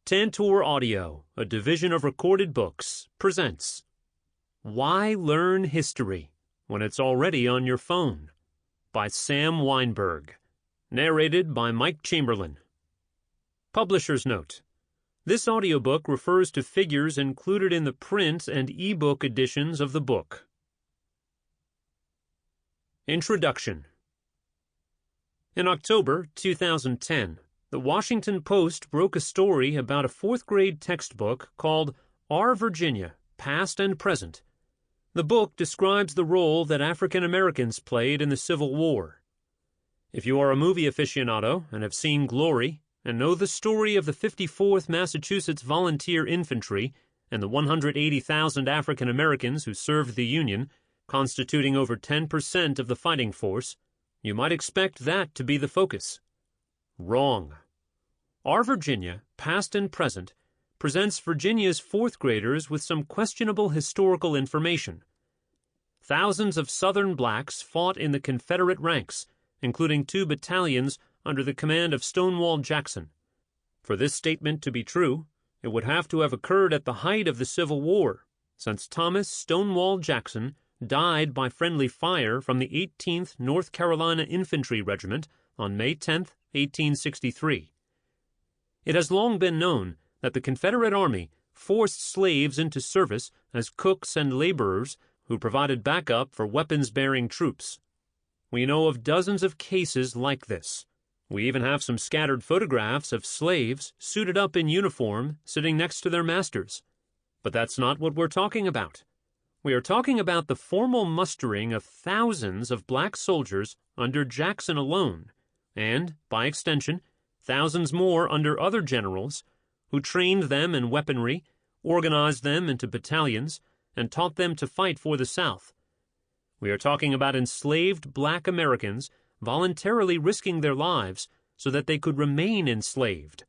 Tantor Audio, a division of Recorded Books, presents Why Learn History When It's Already on Your Phone? By Sam Wineburg. Narrated by Mike Chamberlain. Publisher's Note: this audiobook refers to figures included in the print and e-book editions of the book. Introduction. In October 2010, the Washington Post broke a story about a fourth-grade textbook called Our Virginia, Past and Present. The book describes the role that African Americans played in the Civil War. If you are a movie aficionado and have seen Glory and know the story of the 54th Massachusetts Volunteer Infantry and the 180,000 African Americans who served the Union, constituting over 10% of the fighting force, you might expect that to be the focus. Wrong. Our Virginia, Past and Present, presents Virginia's fourth graders with some questionable historical information. Thousands of Southern blacks fought in the Confederate ranks, including 2 battalions under the command of Stonewall Jackson. For this statement to be true, it would have to have occurred at the height of the Civil War, since Thomas Stonewall Jackson died by friendly fire from the 18th North Carolina Infantry Regiment on May 10, 1863. It has long been known that the Confederate Army forced slaves into service as cooks and laborers who provided backup for weapons-bearing troops. We know of dozens of cases like this. We even have some scattered photographs of slaves suited up in uniform sitting next to their masters. But that's not what we're talking about. We are talking about the formal mustering of thousands of black soldiers under Jackson alone, and, by extension, thousands more under other generals who trained them in weaponry, organized them into battalions, and taught them to fight for the South. We are talking about enslaved black Americans voluntarily risking their lives so that they could remain enslaved.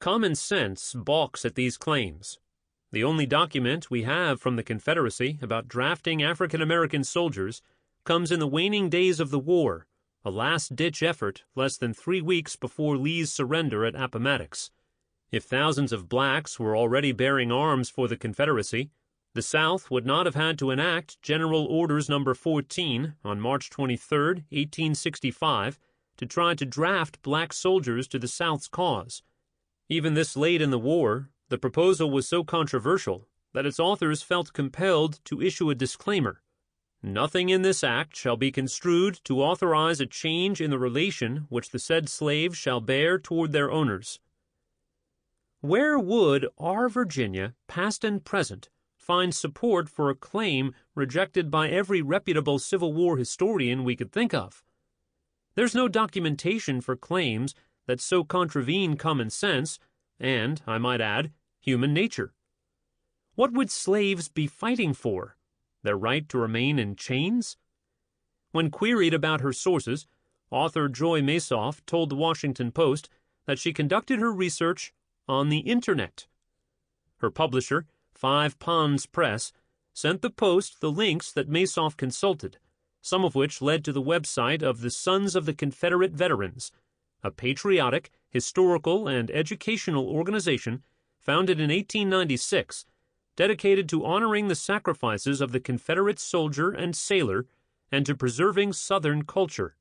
Common sense balks at these claims. The only document we have from the Confederacy about drafting African American soldiers comes in the waning days of the war, a last-ditch effort less than 3 weeks before Lee's surrender at Appomattox. If thousands of blacks were already bearing arms for the Confederacy, the South would not have had to enact General Orders No. 14 on March 23, 1865, to try to draft black soldiers to the South's cause. Even this late in the war, the proposal was so controversial that its authors felt compelled to issue a disclaimer. Nothing in this act shall be construed to authorize a change in the relation which the said slaves shall bear toward their owners. Where would Our Virginia, Past and Present, find support for a claim rejected by every reputable Civil War historian we could think of? There's no documentation for claims that so contravene common sense and, I might add, human nature. What would slaves be fighting for? Their right to remain in chains? When queried about her sources, author Joy Masoff told the Washington Post that she conducted her research on the Internet. Her publisher, 5 Ponds Press, sent the Post the links that Masoff consulted, some of which led to the website of the Sons of the Confederate Veterans, a patriotic, historical, and educational organization founded in 1896, dedicated to honoring the sacrifices of the Confederate soldier and sailor and to preserving Southern culture.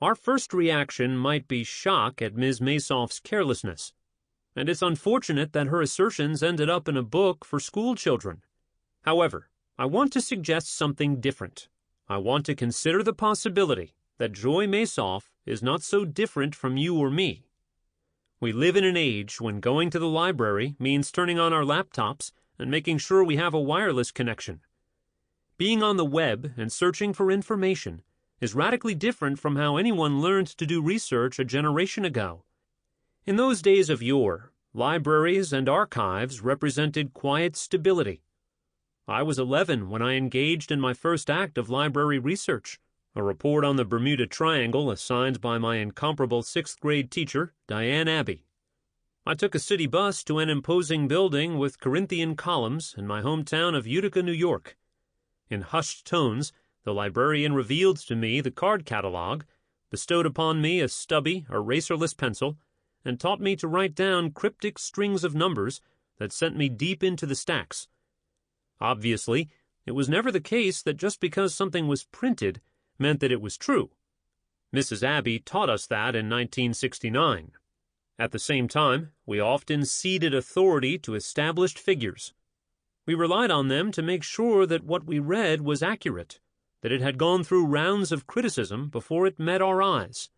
Our first reaction might be shock at Ms. Masoff's carelessness, and it's unfortunate that her assertions ended up in a book for school children. However, I want to suggest something different. I want to consider the possibility that Joy Masoff is not so different from you or me. We live in an age when going to the library means turning on our laptops and making sure we have a wireless connection. Being on the web and searching for information is radically different from how anyone learned to do research a generation ago. In those days of yore, libraries and archives represented quiet stability. I was 11 when I engaged in my first act of library research, a report on the Bermuda Triangle assigned by my incomparable 6th-grade teacher, Diane Abbey. I took a city bus to an imposing building with Corinthian columns in my hometown of Utica, New York. In hushed tones, the librarian revealed to me the card catalog, bestowed upon me a stubby, eraserless pencil, and taught me to write down cryptic strings of numbers that sent me deep into the stacks. Obviously, it was never the case that just because something was printed meant that it was true. Mrs. Abbey taught us that in 1969. At the same time, we often ceded authority to established figures. We relied on them to make sure that what we read was accurate, that it had gone through rounds of criticism before it met our eyes.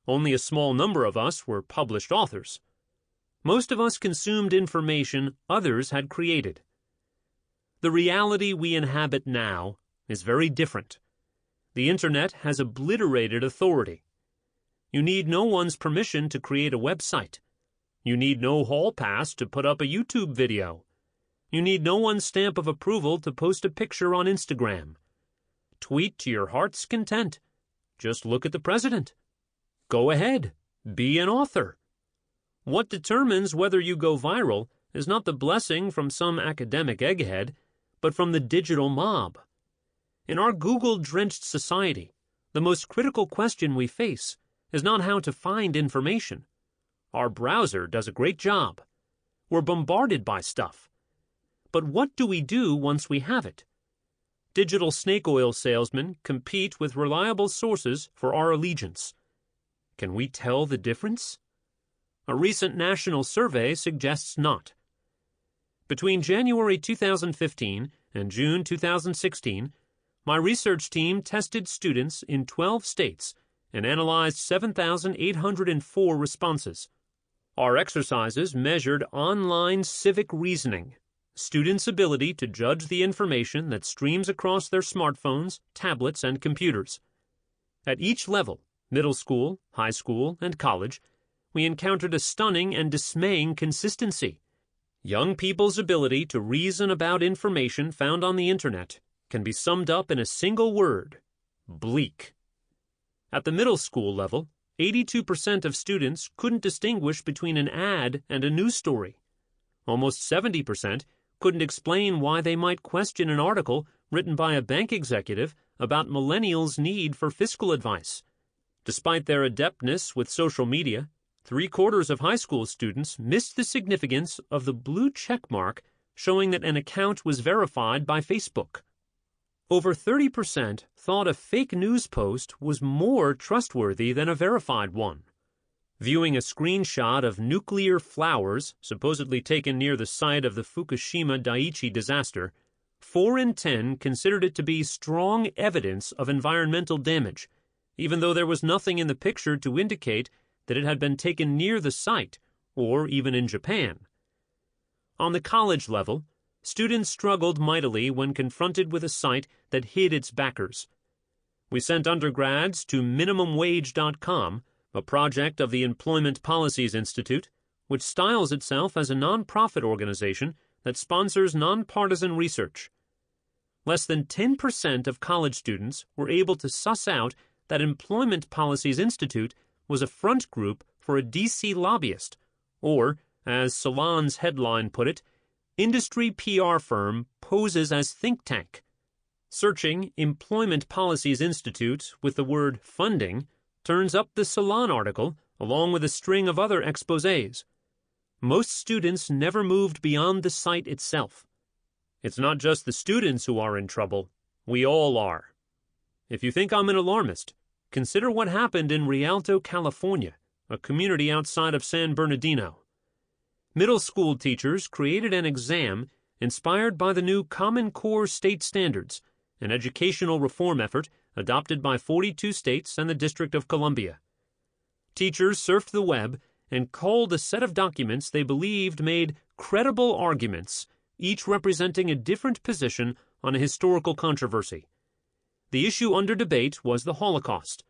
Only a small number of us were published authors. Most of us consumed information others had created. The reality we inhabit now is very different. The Internet has obliterated authority. You need no one's permission to create a website. You need no hall pass to put up a YouTube video. You need no one's stamp of approval to post a picture on Instagram. Tweet to your heart's content. Just look at the president. Go ahead. Be an author. What determines whether you go viral is not the blessing from some academic egghead, but from the digital mob. In our Google-drenched society, the most critical question we face is not how to find information. Our browser does a great job. We're bombarded by stuff. But what do we do once we have it? Digital snake oil salesmen compete with reliable sources for our allegiance. Can we tell the difference? A recent national survey suggests not. Between January 2015 and June 2016, my research team tested students in 12 states and analyzed 7,804 responses. Our exercises measured online civic reasoning, students' ability to judge the information that streams across their smartphones, tablets, and computers. At each level, middle school, high school, and college, we encountered a stunning and dismaying consistency. Young people's ability to reason about information found on the Internet can be summed up in a single word: bleak. At the middle school level, 82% of students couldn't distinguish between an ad and a news story. Almost 70% couldn't explain why they might question an article written by a bank executive about millennials' need for fiscal advice. Despite their adeptness with social media, 3/4 of high school students missed the significance of the blue check mark showing that an account was verified by Facebook. Over 30% thought a fake news post was more trustworthy than a verified one. Viewing a screenshot of nuclear flowers supposedly taken near the site of the Fukushima Daiichi disaster, 4 in 10 considered it to be strong evidence of environmental damage, even though there was nothing in the picture to indicate that it had been taken near the site, or even in Japan. On the college level, students struggled mightily when confronted with a site that hid its backers. We sent undergrads to minimumwage.com, a project of the Employment Policies Institute, which styles itself as a nonprofit organization that sponsors nonpartisan research. Less than 10% of college students were able to suss out that Employment Policies Institute was a front group for a DC lobbyist, or, as Salon's headline put it, industry PR firm poses as think tank. Searching Employment Policies Institute with the word funding turns up the Salon article along with a string of other exposés. Most students never moved beyond the site itself. It's not just the students who are in trouble. We all are. If you think I'm an alarmist, consider what happened in Rialto, California, a community outside of San Bernardino. Middle school teachers created an exam inspired by the new Common Core state standards, an educational reform effort adopted by 42 states and the District of Columbia. Teachers surfed the web and culled a set of documents they believed made credible arguments, each representing a different position on a historical controversy. The issue under debate was the Holocaust.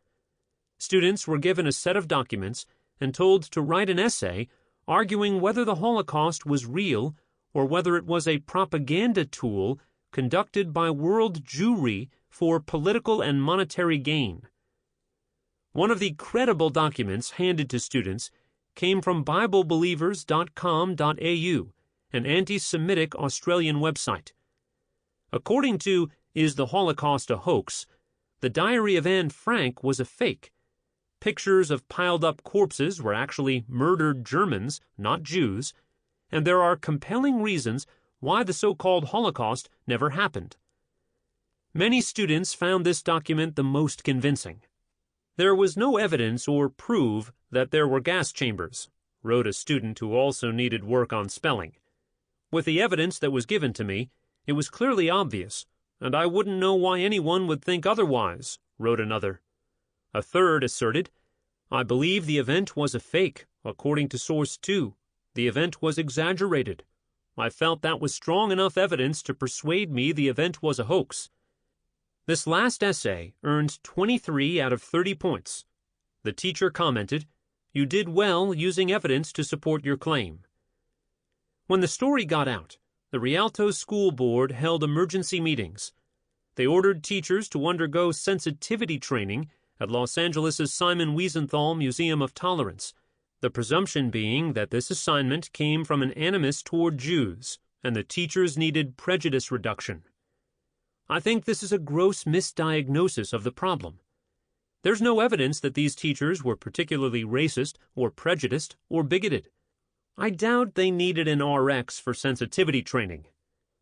Students were given a set of documents and told to write an essay arguing whether the Holocaust was real or whether it was a propaganda tool conducted by world Jewry for political and monetary gain. One of the credible documents handed to students came from BibleBelievers.com.au, an anti-Semitic Australian website. According to Is the Holocaust a Hoax?, the Diary of Anne Frank was a fake. Pictures of piled-up corpses were actually murdered Germans, not Jews, and there are compelling reasons why the so-called Holocaust never happened. Many students found this document the most convincing. There was no evidence or proof that there were gas chambers, wrote a student who also needed work on spelling. With the evidence that was given to me, it was clearly obvious, and I wouldn't know why anyone would think otherwise, wrote another. A third asserted, I believe the event was a fake, according to source 2. The event was exaggerated. I felt that was strong enough evidence to persuade me the event was a hoax. This last essay earned 23 out of 30 points. The teacher commented, You did well using evidence to support your claim. When the story got out, the Rialto School Board held emergency meetings. They ordered teachers to undergo sensitivity training at Los Angeles' Simon Wiesenthal Museum of Tolerance, the presumption being that this assignment came from an animus toward Jews, and the teachers needed prejudice reduction. I think this is a gross misdiagnosis of the problem. There's no evidence that these teachers were particularly racist or prejudiced or bigoted. I doubt they needed an RX for sensitivity training.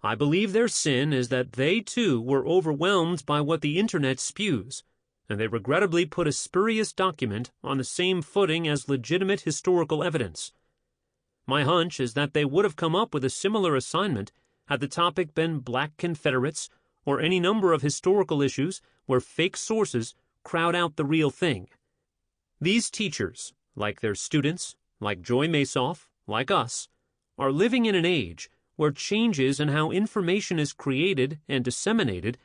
I believe their sin is that they, too, were overwhelmed by what the Internet spews, and they regrettably put a spurious document on the same footing as legitimate historical evidence. My hunch is that they would have come up with a similar assignment had the topic been Black Confederates or any number of historical issues where fake sources crowd out the real thing. These teachers, like their students, like Joy Masoff, like us, are living in an age where changes in how information is created and disseminated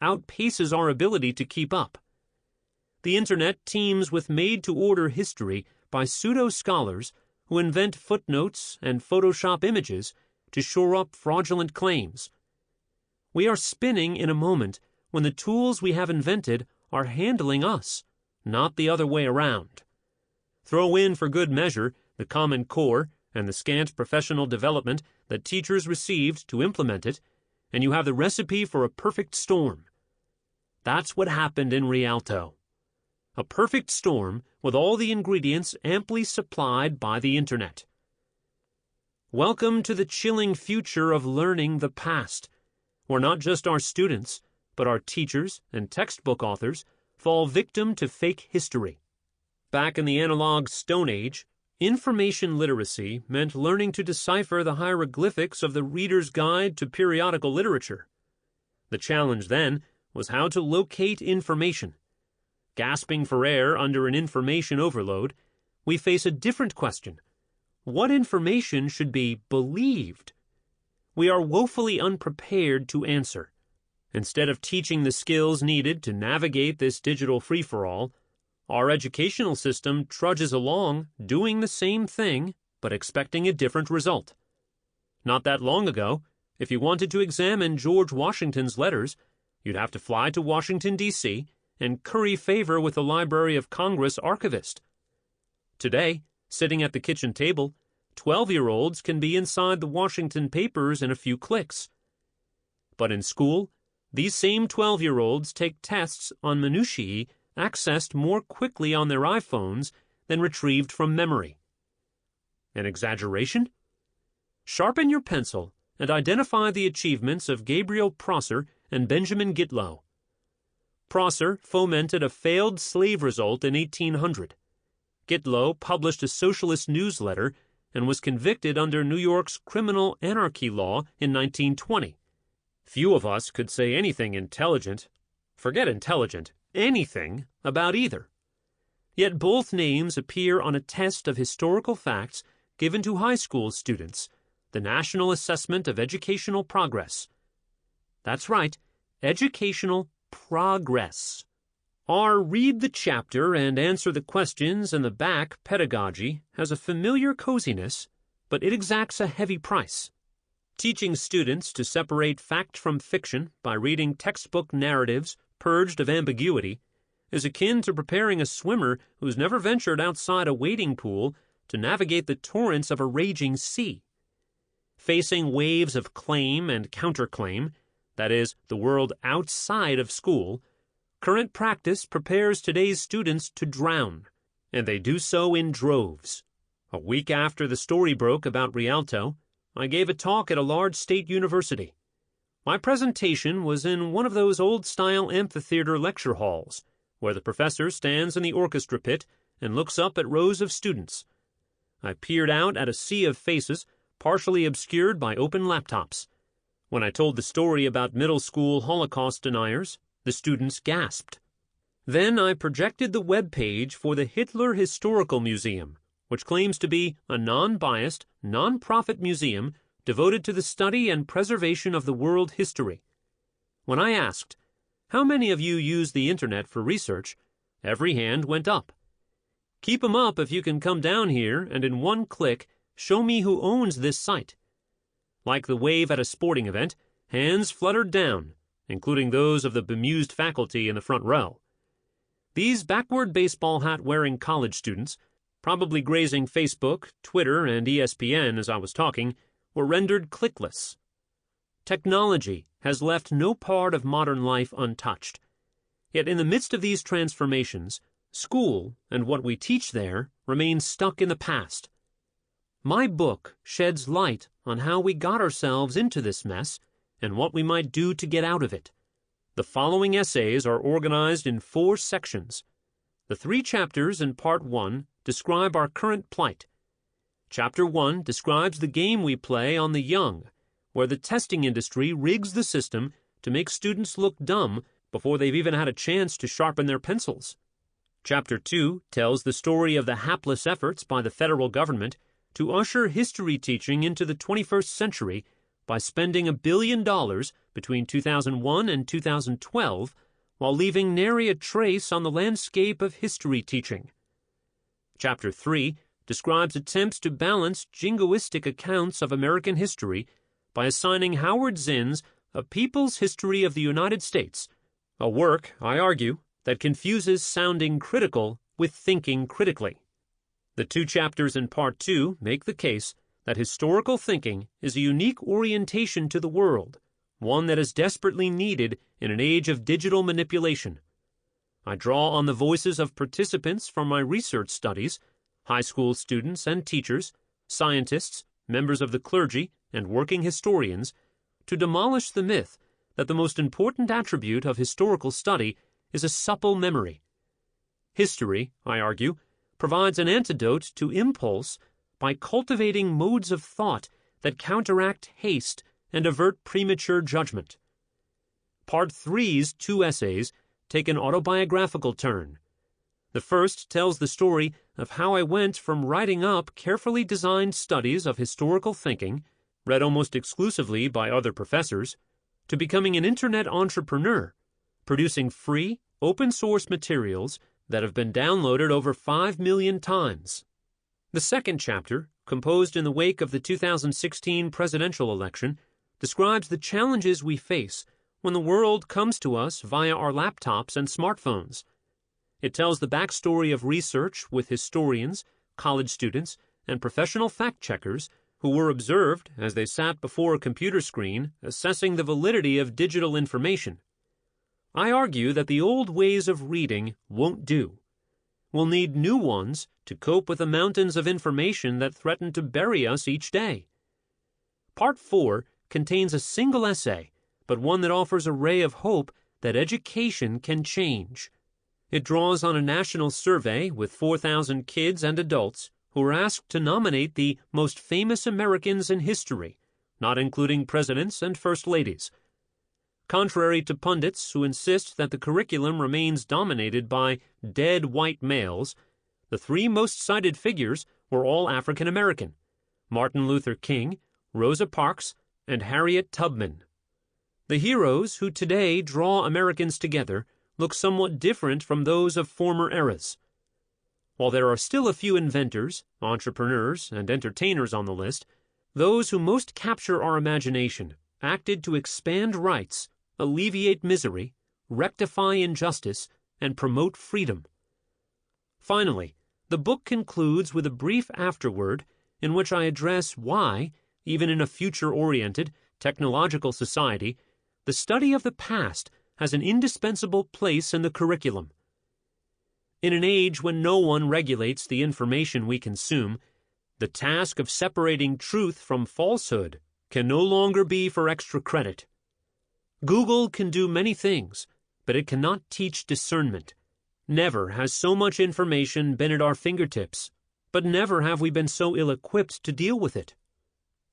outpaces our ability to keep up. The Internet teems with made-to-order history by pseudo-scholars who invent footnotes and Photoshop images to shore up fraudulent claims. We are spinning in a moment when the tools we have invented are handling us, not the other way around. Throw in for good measure the Common Core and the scant professional development that teachers received to implement it, and you have the recipe for a perfect storm. That's what happened in Rialto. A perfect storm with all the ingredients amply supplied by the Internet. Welcome to the chilling future of learning the past, where not just our students, but our teachers and textbook authors fall victim to fake history. Back in the analog Stone Age, information literacy meant learning to decipher the hieroglyphics of the Reader's Guide to Periodical Literature. The challenge then was how to locate information. Gasping for air under an information overload, we face a different question. What information should be believed? We are woefully unprepared to answer. Instead of teaching the skills needed to navigate this digital free-for-all, our educational system trudges along doing the same thing, but expecting a different result. Not that long ago, if you wanted to examine George Washington's letters, you'd have to fly to Washington, D.C., and curry favor with the Library of Congress archivist. Today, sitting at the kitchen table, 12-year-olds can be inside the Washington papers in a few clicks. But in school, these same 12-year-olds take tests on minutiae accessed more quickly on their iPhones than retrieved from memory. An exaggeration? Sharpen your pencil and identify the achievements of Gabriel Prosser and Benjamin Gitlow. Prosser fomented a failed slave revolt in 1800. Gitlow published a socialist newsletter and was convicted under New York's criminal anarchy law in 1920. Few of us could say anything intelligent, forget intelligent, anything about either. Yet both names appear on a test of historical facts given to high school students, the National Assessment of Educational Progress. That's right, educational progress. Our read the chapter and answer the questions in the back pedagogy has a familiar coziness, but it exacts a heavy price. Teaching students to separate fact from fiction by reading textbook narratives purged of ambiguity is akin to preparing a swimmer who's never ventured outside a wading pool to navigate the torrents of a raging sea. Facing waves of claim and counterclaim, that is, the world outside of school, current practice prepares today's students to drown, and they do so in droves. A week after the story broke about Rialto, I gave a talk at a large state university. My presentation was in one of those old-style amphitheater lecture halls, where the professor stands in the orchestra pit and looks up at rows of students. I peered out at a sea of faces, partially obscured by open laptops. When I told the story about middle school Holocaust deniers, the students gasped. Then I projected the web page for the Hitler Historical Museum, which claims to be a non-biased, non-profit museum devoted to the study and preservation of the world history. When I asked, "How many of you use the internet for research?" every hand went up. Keep 'em up if you can come down here and in one click show me who owns this site. Like the wave at a sporting event, hands fluttered down, including those of the bemused faculty in the front row. These backward baseball hat-wearing college students, probably grazing Facebook, Twitter, and ESPN as I was talking, were rendered clickless. Technology has left no part of modern life untouched. Yet in the midst of these transformations, school and what we teach there remains stuck in the past. My book sheds light on how we got ourselves into this mess and what we might do to get out of it. The following essays are organized in 4 sections. The 3 chapters in Part 1 describe our current plight. Chapter 1 describes the game we play on the young, where the testing industry rigs the system to make students look dumb before they've even had a chance to sharpen their pencils. Chapter 2 tells the story of the hapless efforts by the federal government to usher history teaching into the 21st century by spending $1 billion between 2001 and 2012 while leaving nary a trace on the landscape of history teaching. Chapter 3 describes attempts to balance jingoistic accounts of American history by assigning Howard Zinn's A People's History of the United States, a work, I argue, that confuses sounding critical with thinking critically. The 2 chapters in Part 2 make the case that historical thinking is a unique orientation to the world, one that is desperately needed in an age of digital manipulation. I draw on the voices of participants from my research studies, high school students and teachers, scientists, members of the clergy, and working historians, to demolish the myth that the most important attribute of historical study is a supple memory. History, I argue, provides an antidote to impulse by cultivating modes of thought that counteract haste and avert premature judgment. Part 3's 2 essays take an autobiographical turn. The first tells the story of how I went from writing up carefully designed studies of historical thinking, read almost exclusively by other professors, to becoming an internet entrepreneur, producing free, open-source materials that have been downloaded over 5 million times. The second chapter, composed in the wake of the 2016 presidential election, describes the challenges we face when the world comes to us via our laptops and smartphones. It tells the backstory of research with historians, college students, and professional fact-checkers who were observed as they sat before a computer screen assessing the validity of digital information. I argue that the old ways of reading won't do. We'll need new ones to cope with the mountains of information that threaten to bury us each day. Part 4 contains a single essay, but one that offers a ray of hope that education can change. It draws on a national survey with 4,000 kids and adults who were asked to nominate the most famous Americans in history, not including presidents and first ladies. Contrary to pundits who insist that the curriculum remains dominated by dead white males, the 3 most cited figures were all African American: Martin Luther King, Rosa Parks, and Harriet Tubman. The heroes who today draw Americans together look somewhat different from those of former eras. While there are still a few inventors, entrepreneurs, and entertainers on the list, those who most capture our imagination acted to expand rights, alleviate misery, rectify injustice, and promote freedom. Finally, the book concludes with a brief afterword in which I address why, even in a future-oriented, technological society, the study of the past has an indispensable place in the curriculum. In an age when no one regulates the information we consume, the task of separating truth from falsehood can no longer be for extra credit. Google can do many things, but it cannot teach discernment. Never has so much information been at our fingertips, but never have we been so ill-equipped to deal with it.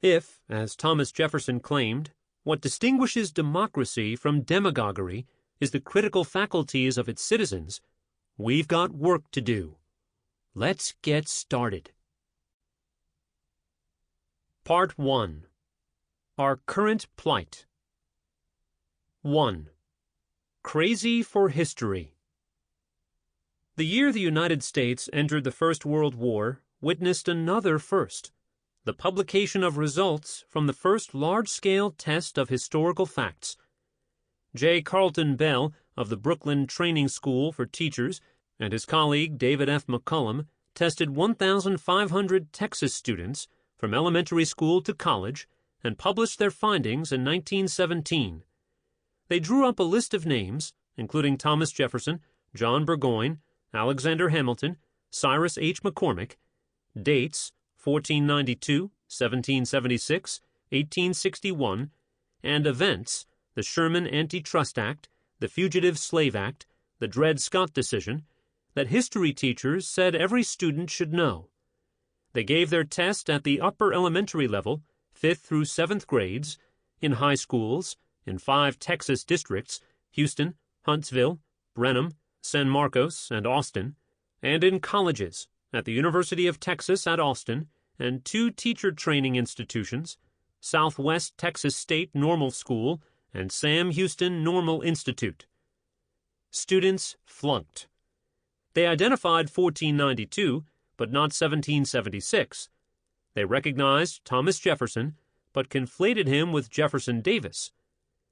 If, as Thomas Jefferson claimed, what distinguishes democracy from demagoguery is the critical faculties of its citizens, we've got work to do. Let's get started. Part 1. Our Current Plight. 1. Crazy for History. The year the United States entered the First World War witnessed another first, the publication of results from the first large-scale test of historical facts. J. Carlton Bell of the Brooklyn Training School for Teachers and his colleague David F. McCullum tested 1,500 Texas students from elementary school to college and published their findings in 1917. They drew up a list of names, including Thomas Jefferson, John Burgoyne, Alexander Hamilton, Cyrus H. McCormick, dates 1492, 1776, 1861, and events the Sherman Antitrust Act, the Fugitive Slave Act, the Dred Scott decision, that history teachers said every student should know. They gave their test at the upper elementary level, 5th through 7th grades, in high schools, in 5 Texas districts, Houston, Huntsville, Brenham, San Marcos, and Austin, and in colleges, at the University of Texas at Austin, and 2 teacher training institutions, Southwest Texas State Normal School and Sam Houston Normal Institute. Students flunked. They identified 1492, but not 1776. They recognized Thomas Jefferson, but conflated him with Jefferson Davis.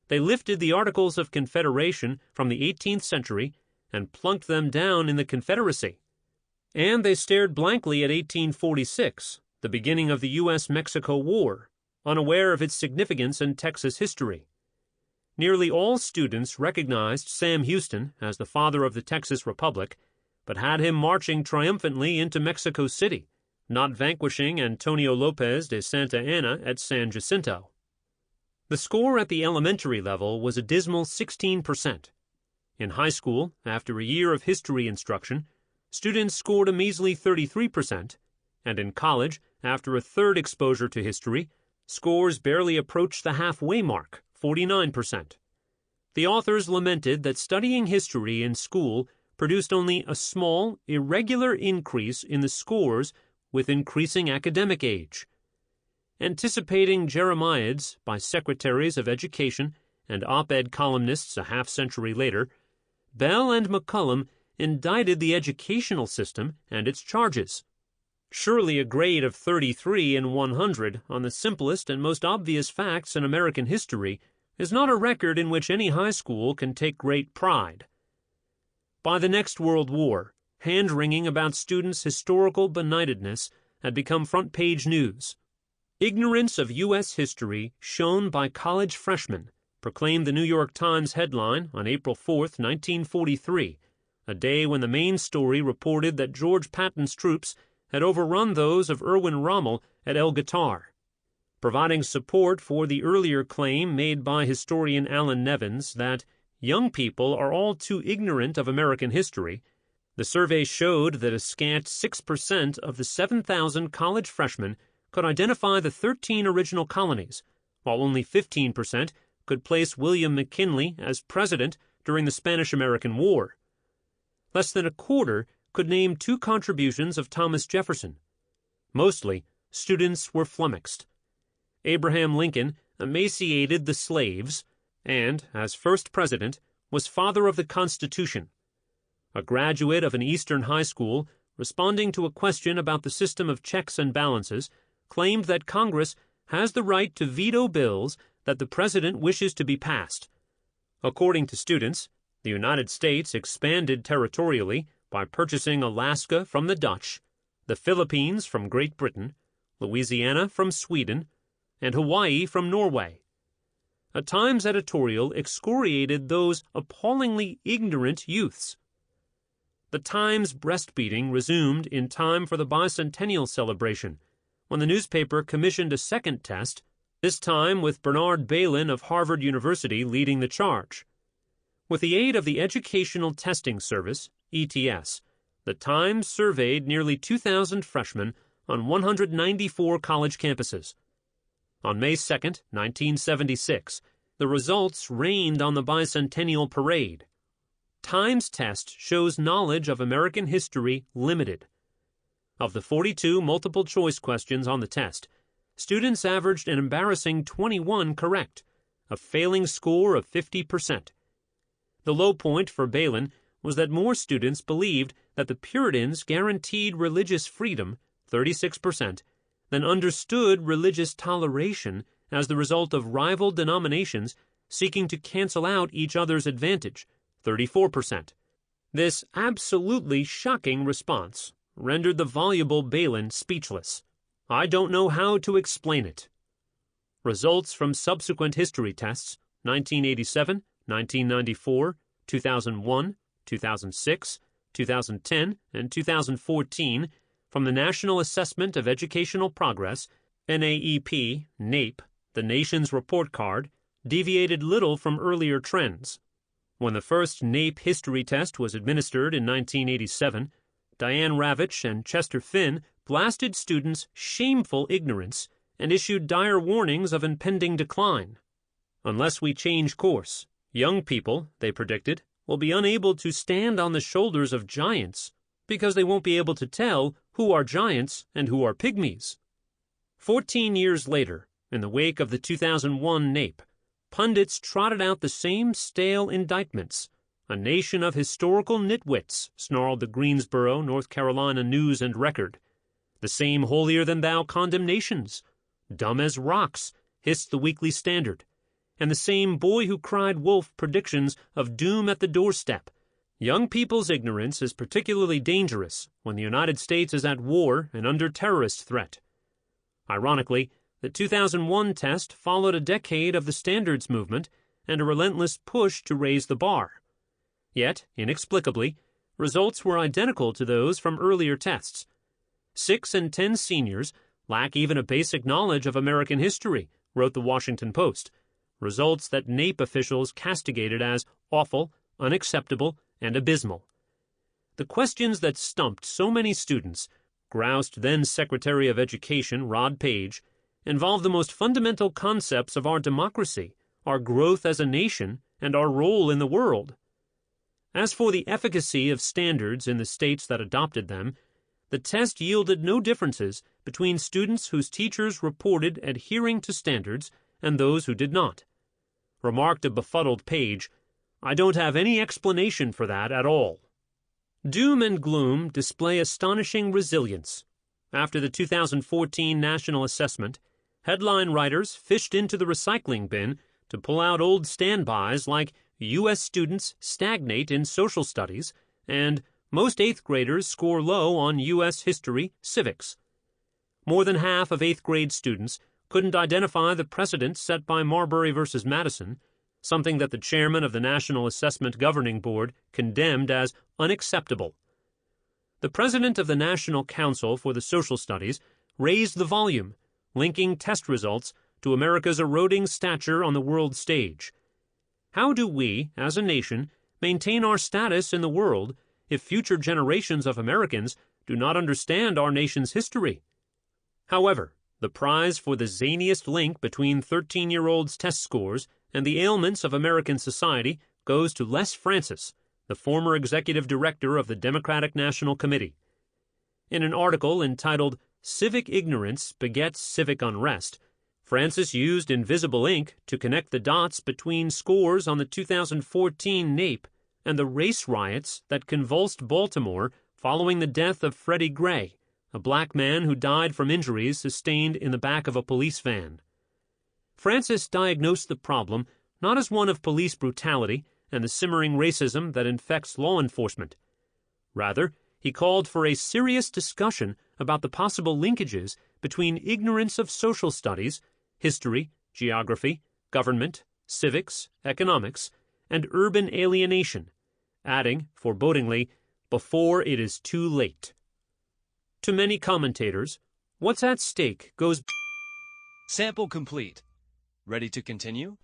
They lifted the Articles of Confederation from the 18th century and plunked them down in the Confederacy. And they stared blankly at 1846, the beginning of the U.S.-Mexico War, unaware of its significance in Texas history. Nearly all students recognized Sam Houston as the father of the Texas Republic, but had him marching triumphantly into Mexico City, not vanquishing Antonio Lopez de Santa Anna at San Jacinto. The score at the elementary level was a dismal 16%. In high school, after a year of history instruction, students scored a measly 33%, and in college, after a third exposure to history, scores barely approached the halfway mark, 49%. The authors lamented that studying history in school produced only a small, irregular increase in the scores with increasing academic age. Anticipating jeremiads by secretaries of education and op-ed columnists a half-century later, Bell and McCullum indicted the educational system and its charges. Surely a grade of 33 in 100 on the simplest and most obvious facts in American history is not a record in which any high school can take great pride. By the next World War, hand-wringing about students' historical benightedness had become front-page news. Ignorance of U.S. history shown by college freshmen, proclaimed the New York Times headline on April 4, 1943, a day when the main story reported that George Patton's troops had overrun those of Erwin Rommel at El Guitar. Providing support for the earlier claim made by historian Alan Nevins that young people are all too ignorant of American history, the survey showed that a scant 6% of the 7,000 college freshmen could identify the 13 original colonies, while only 15% could place William McKinley as president during the Spanish-American War. Less than a quarter could name 2 contributions of Thomas Jefferson. Mostly, students were flummoxed. Abraham Lincoln emaciated the slaves and, as first president, was father of the Constitution. A graduate of an Eastern high school, responding to a question about the system of checks and balances, claimed that Congress has the right to veto bills that the president wishes to be passed. According to students, the United States expanded territorially by purchasing Alaska from the Dutch, the Philippines from Great Britain, Louisiana from Sweden, and Hawaii from Norway. A Times editorial excoriated those appallingly ignorant youths. The Times breastbeating resumed in time for the bicentennial celebration, when the newspaper commissioned a second test, this time with Bernard Bailyn of Harvard University leading the charge. With the aid of the Educational Testing Service, ETS, the Times surveyed nearly 2,000 freshmen on 194 college campuses. On May 2, 1976, the results rained on the bicentennial parade. Times test shows knowledge of American history limited. Of the 42 multiple-choice questions on the test, students averaged an embarrassing 21 correct, a failing score of 50%. The low point for Bailyn was that more students believed that the Puritans guaranteed religious freedom, 36%, than understood religious toleration as the result of rival denominations seeking to cancel out each other's advantage, 34%. This absolutely shocking response rendered the voluble Bailyn speechless. I don't know how to explain it. Results from subsequent history tests, 1987, 1994, 2001, 2006, 2010, and 2014, from the National Assessment of Educational Progress, NAEP, NAEP, the nation's report card, deviated little from earlier trends. When the first NAEP history test was administered in 1987, Diane Ravitch and Chester Finn blasted students' shameful ignorance and issued dire warnings of impending decline. Unless we change course, young people, they predicted, will be unable to stand on the shoulders of giants because they won't be able to tell who are giants and who are pygmies. 14 years later, in the wake of the 2001 NAEP, pundits trotted out the same stale indictments. A nation of historical nitwits, snarled the Greensboro, North Carolina News and Record. The same holier-than-thou condemnations. Dumb as rocks, hissed the Weekly Standard. And the same boy-who-cried-wolf predictions of doom at the doorstep. Young people's ignorance is particularly dangerous when the United States is at war and under terrorist threat. Ironically, the 2001 test followed a decade of the standards movement and a relentless push to raise the bar. Yet, inexplicably, results were identical to those from earlier tests. 6 in 10 seniors lack even a basic knowledge of American history, wrote the Washington Post, results that NAEP officials castigated as awful, unacceptable, and abysmal. The questions that stumped so many students, groused then Secretary of Education Rod Page, involve the most fundamental concepts of our democracy, our growth as a nation, and our role in the world. As for the efficacy of standards in the states that adopted them, the test yielded no differences between students whose teachers reported adhering to standards and those who did not. Remarked a befuddled Page, "I don't have any explanation for that at all." Doom and gloom display astonishing resilience. After the 2014 national assessment, headline writers fished into the recycling bin to pull out old standbys like U.S. students stagnate in social studies and most 8th graders score low on U.S. history, civics. More than half of 8th grade students couldn't identify the precedent set by Marbury versus Madison, something that the chairman of the National Assessment Governing Board condemned as unacceptable. The president of the National Council for the Social Studies raised the volume, linking test results to America's eroding stature on the world stage. How do we, as a nation, maintain our status in the world if future generations of Americans do not understand our nation's history? However, the prize for the zaniest link between 13-year-olds' test scores and the ailments of American society goes to Les Francis, the former executive director of the Democratic National Committee. In an article entitled "Civic Ignorance Begets Civic Unrest," Francis used invisible ink to connect the dots between scores on the 2014 NAEP and the race riots that convulsed Baltimore following the death of Freddie Gray, a black man who died from injuries sustained in the back of a police van. Francis diagnosed the problem not as one of police brutality and the simmering racism that infects law enforcement. Rather, he called for a serious discussion about the possible linkages between ignorance of social studies, history, geography, government, civics, economics, and urban alienation, adding, forebodingly, before it is too late. To many commentators, what's at stake goes... Sample complete. Ready to continue?